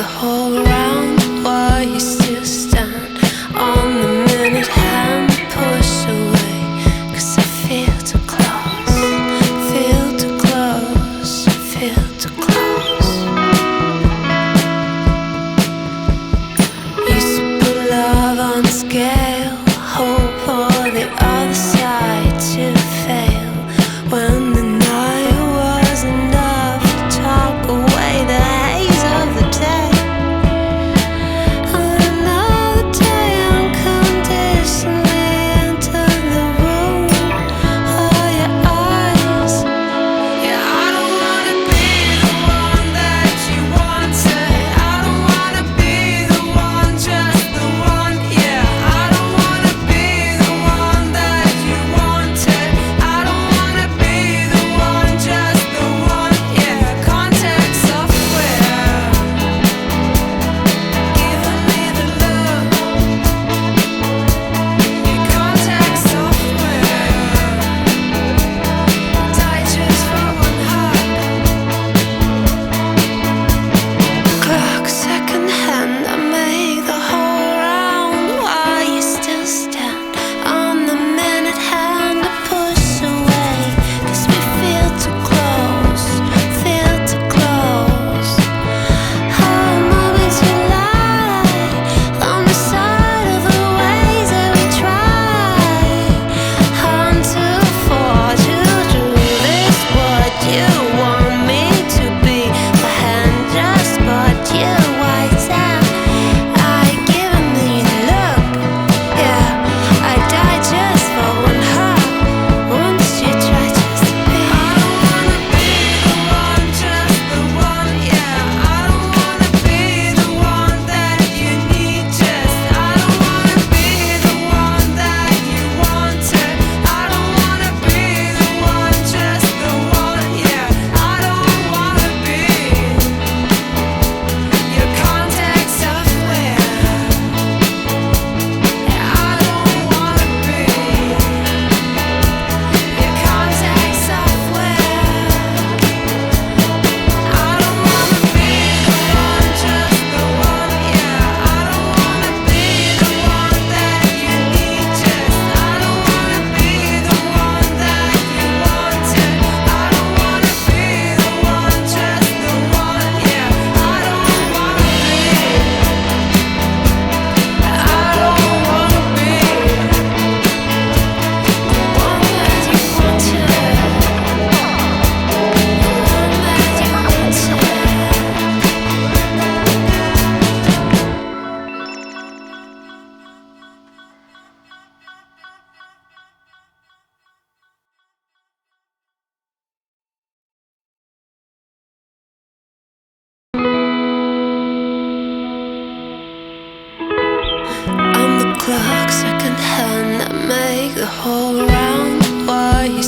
the whole round while you still stand on the minute hand. Push away, 'cause I feel too close, feel too close, feel too close. Used to put love on scale, hope for the other side to fail. When the night was enough to talk away the haze of the day. On another day, unconditionally enter the room. Oh, your eyes. Yeah, I don't wanna be the one that you wanted. I don't wanna be the one, just the one. Yeah, I don't wanna be the one that you wanted. I don't wanna be the one, just the one. Yeah, contact software, giving me the look. Your contact software, die just for one hug. Clock second hand, I make the whole round while you still stand on the minute hand. I push away, 'cause we feel too close, feel too close. Oh, moments you lie on the side of the ways that we try. On to forge you through this, what you want me to be. The hand just bought you white out. I given me the look. Yeah, I die just for one hug. Won't you try just to be? I don't wanna be the one, just the one. Yeah, I don't wanna be the one that you need. Just I don't wanna be the one that you wanted. I don't wanna be the one, just the one. Yeah, I don't wanna be your contact software. Yeah, I don't wanna be your contact software. I don't wanna be the one, just the one. Yeah, I don't wanna be the one that you need. Just I don't wanna be the one that you wanted. I don't wanna be the one, just the one. Yeah, I don't wanna be. I don't wanna be the one that you wanted. The one that you I'm the clock second hand, I make the whole round while you